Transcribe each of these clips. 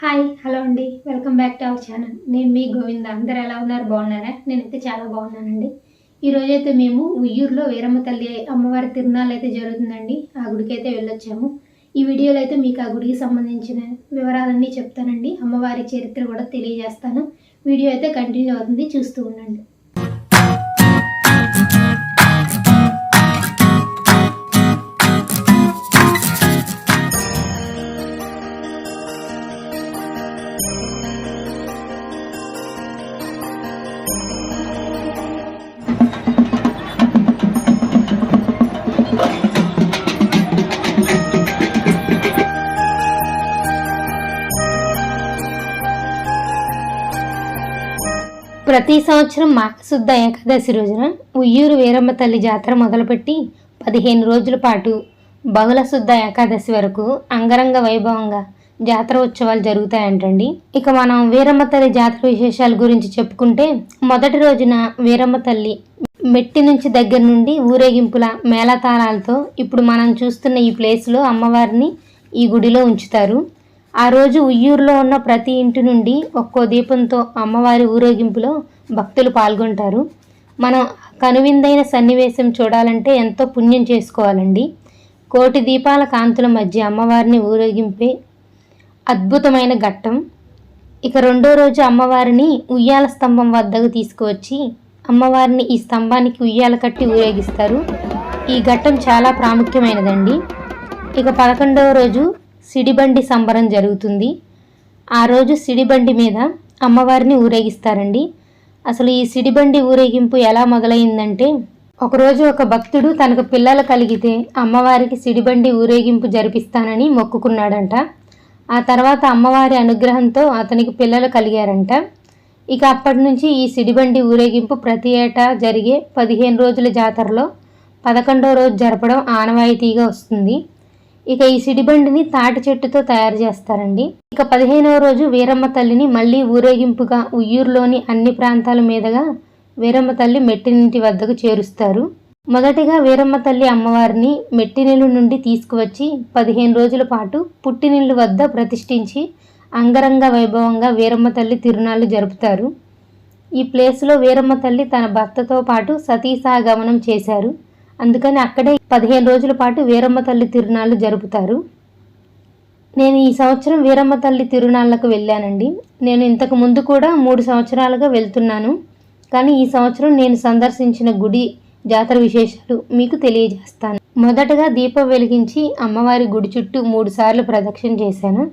Hi hello అండి, welcome back to our channel. నేను మీ గోవింద. అందరు ఎలా ఉన్నారు? బాగున్నారా? నేనైతే చాలా బాగున్నానండి. ఈరోజైతే మేము ఉయ్యూరులో వీరమ్మ తల్లి అమ్మవారి తిరునాళ్ళు అయితే జరుగుతుందండి. ఆ గుడికి అయితే వెళ్ళొచ్చాము. ఈ వీడియోలో అయితే మీకు ఆ గుడికి సంబంధించిన వివరాలన్నీ చెప్తానండి. అమ్మవారి చరిత్ర కూడా తెలియజేస్తాను. వీడియో అయితే కంటిన్యూ అవుతుంది, చూస్తూ ఉండండి. ప్రతి సంవత్సరం మాఘశుద్ధ ఏకాదశి రోజున ఉయ్యూరు వీరమ్మ తల్లి జాతర మొదలుపెట్టి 15 రోజుల పాటు బహుళ శుద్ధ ఏకాదశి వరకు అంగరంగ వైభవంగా జాతర ఉత్సవాలు జరుగుతాయంటండి. ఇక మనం వీరమ్మ తల్లి జాతర విశేషాల గురించి చెప్పుకుంటే, మొదటి రోజున వీరమ్మ తల్లి మెట్టి నుంచి దగ్గర నుండి ఊరేగింపుల మేళతాళాలతో ఇప్పుడు మనం చూస్తున్న ఈ ప్లేస్లో అమ్మవారిని ఈ గుడిలో ఉంచుతారు. ఆ రోజు ఉయ్యూరులో ఉన్న ప్రతి ఇంటి నుండి ఒక్కో దీపంతో అమ్మవారి ఊరేగింపులో భక్తులు పాల్గొంటారు. మనం కనువిందైన సన్నివేశం చూడాలంటే ఎంతో పుణ్యం చేసుకోవాలండి. కోటి దీపాల కాంతుల మధ్య అమ్మవారిని ఊరేగింపే అద్భుతమైన ఘట్టం. ఇక రెండో రోజు అమ్మవారిని ఉయ్యాల స్తంభం వద్దకు తీసుకువచ్చి అమ్మవారిని ఈ స్తంభానికి ఉయ్యాల కట్టి ఊరేగిస్తారు. ఈ ఘట్టం చాలా ప్రాముఖ్యమైనదండి. ఇక 11వ రోజు సిడిబండి సంబరం జరుగుతుంది. ఆ రోజు సిడిబండి మీద అమ్మవారిని ఊరేగిస్తారండి. అసలు ఈ సిడిబండి ఊరేగింపు ఎలా మొదలైందంటే, ఒకరోజు ఒక భక్తుడు తనకు పిల్లలు కలిగితే అమ్మవారికి సిడిబండి ఊరేగింపు జరిపిస్తానని మొక్కుకున్నాడంట. ఆ తర్వాత అమ్మవారి అనుగ్రహంతో అతనికి పిల్లలు కలిగారంట. ఇక అప్పటి నుంచి ఈ సిడిబండి ఊరేగింపు ప్రతి ఏటా జరిగే 15 రోజుల జాతరలో 11వ రోజు జరపడం ఆనవాయితీగా వస్తుంది. ఇక ఈ సిడిబండిని తాటి చెట్టుతో తయారు చేస్తారండి. ఇక 15వ రోజు వీరమ్మ తల్లిని మళ్ళీ ఊరేగింపుగా ఉయ్యూరులోని అన్ని ప్రాంతాల మీదుగా వీరమ్మ తల్లి మెట్టినింటి వద్దకు చేరుస్తారు. మొదటిగా వీరమ్మ తల్లి అమ్మవారిని మెట్టినిల్లు నుండి తీసుకువచ్చి 15 రోజుల పాటు పుట్టినిల్లు వద్ద ప్రతిష్ఠించి అంగరంగ వైభవంగా వీరమ్మ తల్లి తిరునాళ్ళు జరుపుతారు. ఈ ప్లేస్లో వీరమ్మ తల్లి తన భర్తతో పాటు సతీసాగమనం చేశారు. అందుకని అక్కడే 15 రోజుల పాటు వీరమ్మ తల్లి తిరునాళ్ళు జరుపుతారు. నేను ఈ సంవత్సరం వీరమ్మ తల్లి తిరునాళ్ళకు వెళ్ళానండి. నేను ఇంతకు ముందు కూడా 3 సంవత్సరాలుగా వెళ్తున్నాను. కానీ ఈ సంవత్సరం నేను సందర్శించిన గుడి జాతర విశేషాలు మీకు తెలియజేస్తాను. మొదటగా దీపం వెలిగించి అమ్మవారి గుడి చుట్టూ 3 సార్లు ప్రదక్షిణ చేశాను.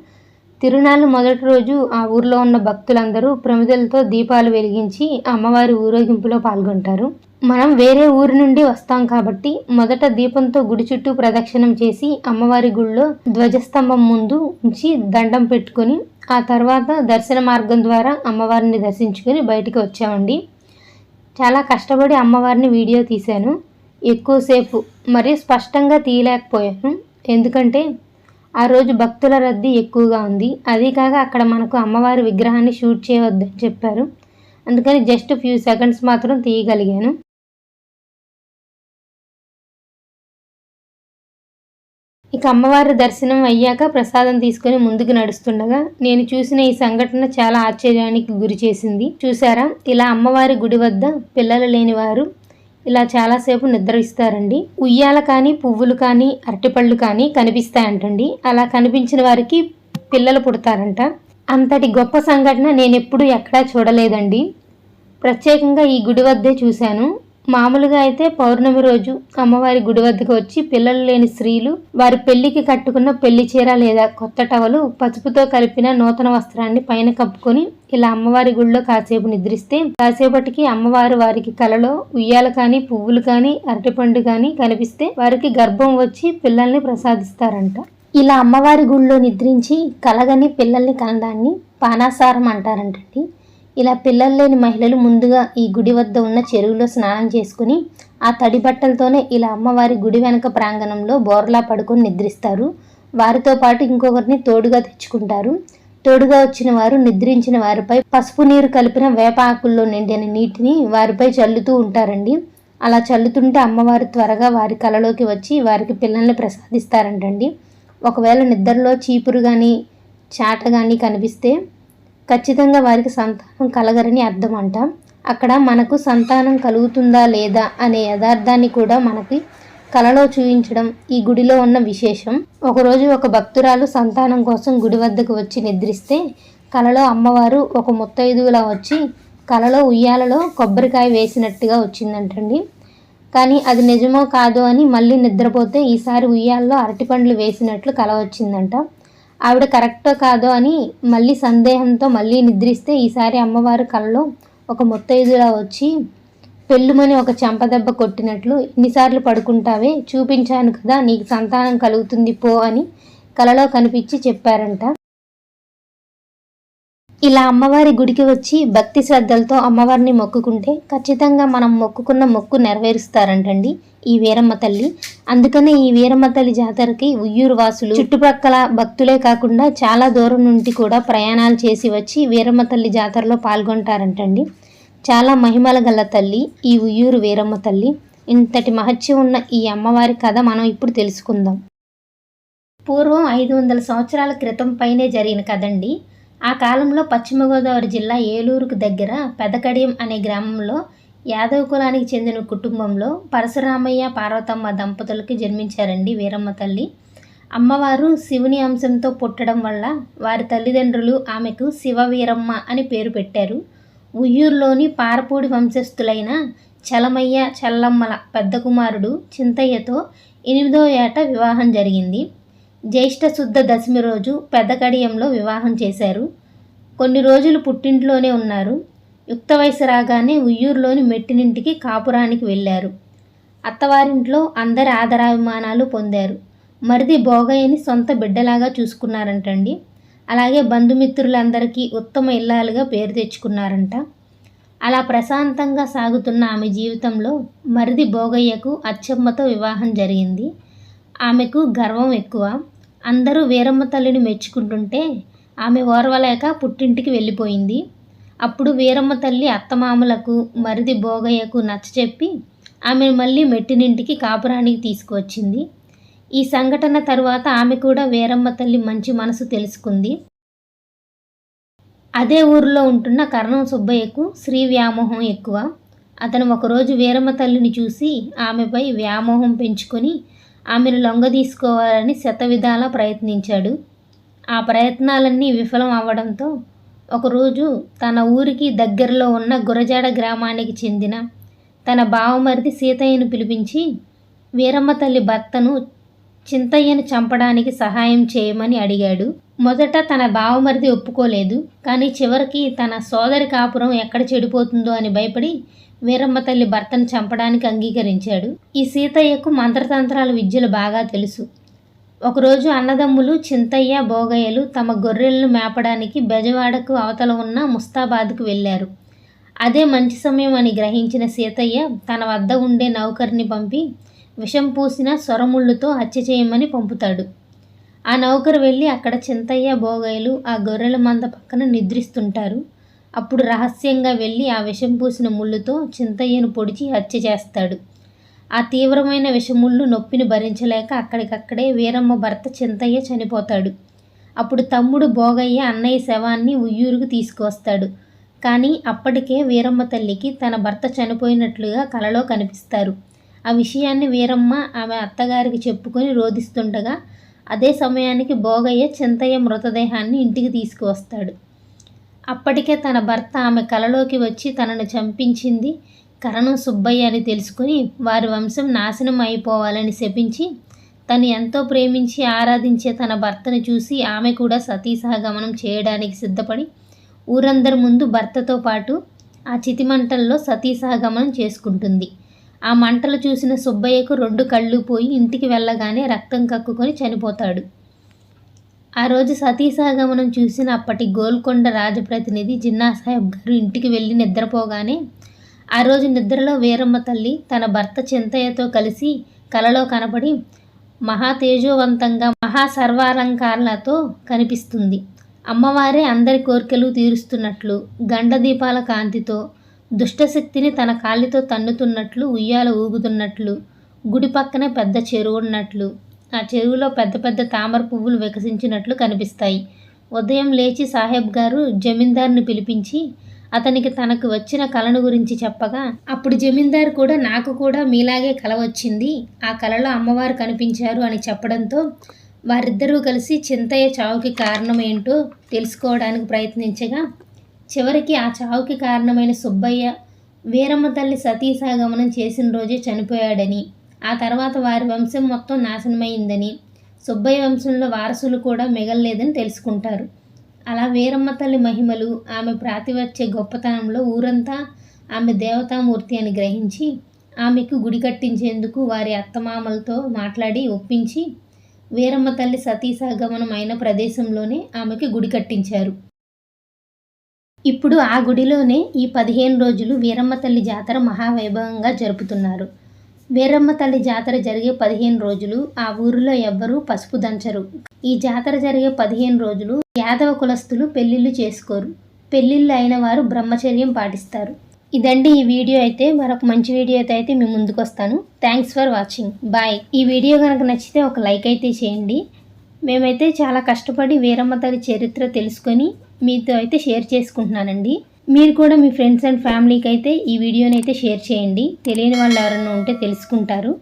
తిరునాళ్ళు మొదటి రోజు ఆ ఊర్లో ఉన్న భక్తులందరూ ప్రమిదలతో దీపాలు వెలిగించి అమ్మవారి ఊరేగింపులో పాల్గొంటారు. మనం వేరే ఊరి నుండి వస్తాం కాబట్టి మొదట దీపంతో గుడి చుట్టూ ప్రదక్షిణం చేసి అమ్మవారి గుడిలో ధ్వజస్తంభం ముందు ఉంచి దండం పెట్టుకొని ఆ తర్వాత దర్శన మార్గం ద్వారా అమ్మవారిని దర్శించుకొని బయటికి వచ్చామండి. చాలా కష్టపడి అమ్మవారిని వీడియో తీశాను. ఎక్కువసేపు మరీ స్పష్టంగా తీయలేకపోయాను, ఎందుకంటే ఆ రోజు భక్తుల రద్దీ ఎక్కువగా ఉంది. అదీ కాక అక్కడ మనకు అమ్మవారి విగ్రహాన్ని షూట్ చేయవద్దని చెప్పారు. అందుకని జస్ట్ ఫ్యూ సెకండ్స్ మాత్రం తీయగలిగాను. ఇక అమ్మవారి దర్శనం అయ్యాక ప్రసాదం తీసుకొని ముందుకు నడుస్తుండగా నేను చూసిన ఈ సంఘటన చాలా ఆశ్చర్యానికి గురి చేసింది. చూసారా, ఇలా అమ్మవారి గుడి వద్ద పిల్లలు లేని వారు ఇలా చాలాసేపు నిద్రిస్తారండి. ఉయ్యాల కానీ పువ్వులు కానీ అరటిపళ్ళు కానీ కనిపిస్తాయంటండి. అలా కనిపించిన వారికి పిల్లలు పుడతారంట. అంతటి గొప్ప సంఘటన నేను ఎప్పుడూ ఎక్కడా చూడలేదండి. ప్రత్యేకంగా ఈ గుడి వద్దే చూశాను. మామూలుగా అయితే పౌర్ణమి రోజు అమ్మవారి గుడి వద్దకు వచ్చి పిల్లలు లేని స్త్రీలు వారి పెళ్లికి కట్టుకున్న పెళ్లి చీర లేదా కొత్త టవలు పసుపుతో కలిపిన నూతన వస్త్రాన్ని పైన కప్పుకొని ఇలా అమ్మవారి గుడిలో కాసేపు నిద్రిస్తే కాసేపటికి అమ్మవారు వారికి కలలో ఉయ్యాల కానీ పువ్వులు కానీ అరటిపండు కానీ కనిపిస్తే వారికి గర్భం వచ్చి పిల్లల్ని ప్రసాదిస్తారంట. ఇలా అమ్మవారి గుడిలో నిద్రించి కలగని పిల్లల్ని కనడాన్ని పానాసారం అంటారంటండి. ఇలా పిల్లలు లేని మహిళలు ముందుగా ఈ గుడి వద్ద ఉన్న చెరువులో స్నానం చేసుకుని ఆ తడి బట్టలతోనే ఇలా అమ్మవారి గుడి వెనక ప్రాంగణంలో బోర్లా పడుకొని నిద్రిస్తారు. వారితో పాటు ఇంకొకరిని తోడుగా తెచ్చుకుంటారు. తోడుగా వచ్చిన వారు నిద్రించిన వారిపై పసుపు నీరు కలిపిన వేప ఆకుల్లో నిండిన నీటిని వారిపై చల్లుతూ ఉంటారండి. అలా చల్లుతుంటే అమ్మవారు త్వరగా వారి కలలోకి వచ్చి వారికి పిల్లల్ని ప్రసాదిస్తారంటండి. ఒకవేళ నిద్రలో చీపురు కానీ చాటగాని కనిపిస్తే ఖచ్చితంగా వారికి సంతానం కలగరని అర్థం అంట. అక్కడ మనకు సంతానం కలుగుతుందా లేదా అనే యథార్థాన్ని కూడా మనకి కలలో చూపించడం ఈ గుడిలో ఉన్న విశేషం. ఒకరోజు ఒక భక్తురాలు సంతానం కోసం గుడి వద్దకు వచ్చి నిద్రిస్తే కలలో అమ్మవారు ఒక ముత్తైదువులా వచ్చి కలలో ఉయ్యాలలో కొబ్బరికాయ వేసినట్టుగా వచ్చిందంటండి. కానీ అది నిజమో కాదో అని మళ్ళీ నిద్రపోతే ఈసారి ఉయ్యాలలో అరటిపండ్లు వేసినట్లు కల వచ్చిందంట. ఆవిడ కరెక్టో కాదో అని మళ్ళీ సందేహంతో మళ్ళీ నిద్రిస్తే ఈసారి అమ్మవారు కలలో ఒక ముత్తైదులా వచ్చి పెళ్ళుమని ఒక చెంపదెబ్బ కొట్టినట్లు, ఎన్నిసార్లు పడుకుంటావే, చూపించాను కదా నీకు సంతానం కలుగుతుంది పో అని కలలో కనిపించి చెప్పారంట. ఇలా అమ్మవారి గుడికి వచ్చి భక్తి శ్రద్ధలతో అమ్మవారిని మొక్కుకుంటే ఖచ్చితంగా మనం మొక్కుకున్న మొక్కు నెరవేరుస్తారంటండి ఈ వీరమ్మ తల్లి. అందుకనే ఈ వీరమ్మ తల్లి జాతరకి ఉయ్యూరు వాసులు చుట్టుప్రక్కల భక్తులే కాకుండా చాలా దూరం నుండి కూడా ప్రయాణాలు చేసి వచ్చి వీరమ్మ తల్లి జాతరలో పాల్గొంటారంటండి. చాలా మహిమల గల తల్లి ఈ ఉయ్యూరు వీరమ్మ తల్లి. ఇంతటి మహత్యం ఉన్న ఈ అమ్మవారి కథ మనం ఇప్పుడు తెలుసుకుందాం. పూర్వం 500 సంవత్సరాల క్రితం పైనే జరిగిన కథండి. ఆ కాలంలో పశ్చిమ గోదావరి జిల్లా ఏలూరుకు దగ్గర పెదకడియం అనే గ్రామంలో యాదవ కులానికి చెందిన కుటుంబంలో పరశురామయ్య పార్వతమ్మ దంపతులకి జన్మించారండి వీరమ్మ తల్లి. అమ్మవారు శివుని అంశంతో పుట్టడం వల్ల వారి తల్లిదండ్రులు ఆమెకు శివవీరమ్మ అని పేరు పెట్టారు. ఉయ్యూరులోని పారపూడి వంశస్థులైన చలమయ్య చల్లమ్మల పెద్ద కుమారుడు చింతయ్యతో 8వ ఏట వివాహం జరిగింది. జ్యేష్ఠ శుద్ధ దశమి రోజు పెద్దకడియంలో వివాహం చేశారు. కొన్ని రోజులు పుట్టింట్లోనే ఉన్నారు. యుక్త వయసు రాగానే ఉయ్యూరులోని మెట్టినింటికి కాపురానికి వెళ్ళారు. అత్తవారింట్లో అందరి ఆదరాభిమానాలు పొందారు. మరిది భోగయ్యని సొంత బిడ్డలాగా చూసుకున్నారంటండి. అలాగే బంధుమిత్రులందరికీ ఉత్తమ ఇల్లాలుగా పేరు తెచ్చుకున్నారంట. అలా ప్రశాంతంగా సాగుతున్న ఆమె జీవితంలో మరిది భోగయ్యకు అచ్చమ్మతో వివాహం జరిగింది. ఆమెకు గర్వం ఎక్కువ. అందరూ వీరమ్మ తల్లిని మెచ్చుకుంటుంటే ఆమె ఓర్వలేక పుట్టింటికి వెళ్ళిపోయింది. అప్పుడు వీరమ్మ తల్లి అత్తమామలకు మరిది భోగయ్యకు నచ్చచెప్పి ఆమెను మళ్ళీ మెట్టినింటికి కాపురానికి తీసుకువచ్చింది. ఈ సంఘటన తరువాత ఆమె కూడా వీరమ్మ తల్లి మంచి మనసు తెలుసుకుంది. అదే ఊరిలో ఉంటున్న కరణం సుబ్బయ్యకు స్త్రీ వ్యామోహం ఎక్కువ. అతను ఒకరోజు వీరమ్మ తల్లిని చూసి ఆమెపై వ్యామోహం పెంచుకొని ఆమెను లొంగదీసుకోవాలని శతవిధాలా ప్రయత్నించాడు. ఆ ప్రయత్నాలన్నీ విఫలం అవ్వడంతో ఒకరోజు తన ఊరికి దగ్గరలో ఉన్న గురజాడ గ్రామానికి చెందిన తన బావమరిది సీతయ్యను పిలిపించి వీరమ్మ తల్లి భర్తను చింతయ్యను చంపడానికి సహాయం చేయమని అడిగాడు. మొదట తన బావమరిది ఒప్పుకోలేదు. కానీ చివరికి తన సోదరి కాపురం ఎక్కడ చెడిపోతుందో అని భయపడి వీరమ్మ తల్లి భర్తను చంపడానికి అంగీకరించాడు. ఈ సీతయ్యకు మంత్రతంత్రాల విద్యలు బాగా తెలుసు. ఒకరోజు అన్నదమ్ములు చింతయ్య భోగయ్యలు తమ గొర్రెలను మేపడానికి బెజవాడకు అవతల ఉన్న ముస్తాబాద్కు వెళ్ళారు. అదే మంచి సమయం అని గ్రహించిన సీతయ్య తన వద్ద ఉండే నౌకర్ని పంపి విషం పూసిన సొరముళ్ళుతో హత్య చేయమని పంపుతాడు. ఆ నౌకరు వెళ్ళి అక్కడ చింతయ్య భోగయ్యలు ఆ గొర్రెల మంద పక్కన నిద్రిస్తుంటారు. అప్పుడు రహస్యంగా వెళ్ళి ఆ విషం పూసిన ముళ్ళుతో చింతయ్యను పొడిచి హత్య చేస్తాడు. ఆ తీవ్రమైన విషముళ్ళు నొప్పిని భరించలేక అక్కడికక్కడే వీరమ్మ భర్త చింతయ్య చనిపోతాడు. అప్పుడు తమ్ముడు భోగయ్య అన్నయ్య శవాన్ని ఉయ్యూరుకు తీసుకువస్తాడు. కానీ అప్పటికే వీరమ్మ తల్లికి తన భర్త చనిపోయినట్లుగా కలలో కనిపిస్తారు. ఆ విషయాన్ని వీరమ్మ ఆమె అత్తగారికి చెప్పుకొని రోధిస్తుండగా అదే సమయానికి భోగయ్య చింతయ్య మృతదేహాన్ని ఇంటికి తీసుకువస్తాడు. అప్పటికే తన భర్త ఆమె కలలోకి వచ్చి తనను చంపించింది కరణం సుబ్బయ్య అని తెలుసుకుని వారి వంశం నాశనం అయిపోవాలని శపించి తను ఎంతో ప్రేమించి ఆరాధించే తన భర్తను చూసి ఆమె కూడా సతీసహగమనం చేయడానికి సిద్ధపడి ఊరందరి ముందు భర్తతో పాటు ఆ చితిమంటల్లో సతీసహగమనం చేసుకుంటుంది. ఆ మంటలు చూసిన సుబ్బయ్యకు 2 కళ్ళు పోయి ఇంటికి వెళ్ళగానే రక్తం కక్కుకొని చనిపోతాడు. ఆ రోజు సతీసహగమనం చూసిన అప్పటి గోల్కొండ రాజప్రతినిధి జిన్నా సాహెబ్ గారు ఇంటికి వెళ్ళి నిద్రపోగానే ఆ రోజు నిద్రలో వీరమ్మ తల్లి తన భర్త చింతయ్యతో కలిసి కలలో కనపడి మహా తేజోవంతంగా మహా సర్వాలంకారాలతో కనిపిస్తుంది. అమ్మవారే అందరి కోరికలు తీరుస్తున్నట్లు, గండదీపాల కాంతితో దుష్టశక్తిని తన కాళ్ళతో తన్నుతున్నట్లు, ఉయ్యాల ఊగుతున్నట్లు, గుడి పక్కనే పెద్ద చెరువు ఉన్నట్లు, ఆ చెరువులో పెద్ద పెద్ద తామర పువ్వులు వికసించినట్లు కనిపిస్తాయి. ఉదయం లేచి సాహెబ్ గారు జమీందార్ని పిలిపించి అతనికి తనకు వచ్చిన కలను గురించి చెప్పగా, అప్పుడు జమీందారు కూడా నాకు కూడా మీలాగే కల వచ్చింది, ఆ కలలో అమ్మవారు కనిపించారు అని చెప్పడంతో వారిద్దరూ కలిసి చింతయ్య చావుకి కారణం ఏంటో తెలుసుకోవడానికి ప్రయత్నించగా, చివరికి ఆ చావుకి కారణమైన సుబ్బయ్య వీరమ్మ తల్లి సతీసాగమనం చేసిన రోజే చనిపోయాడని, ఆ తర్వాత వారి వంశం మొత్తం నాశనమైందని, సుబ్బయ్య వంశంలో వారసులు కూడా మిగలలేదని తెలుసుకుంటారు. అలా వీరమ్మ తల్లి మహిమలు, ఆమె ప్రాతివచ్చే గొప్పతనంలో ఊరంతా ఆమె దేవతామూర్తి అని గ్రహించి ఆమెకు గుడి కట్టించేందుకు వారి అత్తమామలతో మాట్లాడి ఒప్పించి వీరమ్మ తల్లి సతీసాగమనం అయిన ప్రదేశంలోనే ఆమెకి గుడి కట్టించారు. ఇప్పుడు ఆ గుడిలోనే ఈ 15 రోజులు వీరమ్మ తల్లి జాతర మహావైభవంగా జరుపుతున్నారు. వీరమ్మ తల్లి జాతర జరిగే 15 రోజులు ఆ ఊరిలో ఎవ్వరూ పసుపు దంచరు. ఈ జాతర జరిగే 15 రోజులు యాదవ కులస్తులు పెళ్లిళ్ళు చేసుకోరు. పెళ్లిళ్ళు అయిన వారు బ్రహ్మచర్యం పాటిస్తారు. ఇదండి ఈ వీడియో అయితే. మరొక మంచి వీడియోతో అయితే మీ ముందుకు వస్తాను. Thanks for watching. బాయ్. ఈ వీడియో కనుక నచ్చితే ఒక లైక్ అయితే చేయండి. మేమైతే చాలా కష్టపడి వీరమ్మ తల్లి చరిత్ర తెలుసుకొని మీతో అయితే షేర్ చేసుకుంటున్నానండి. మీరు కూడా మీ ఫ్రెండ్స్ అండ్ ఫ్యామిలీకి అయితే ఈ వీడియోని అయితే షేర్ చేయండి. తెలియని వాళ్ళు ఎవరైనా ఉంటే తెలుసుకుంటారు.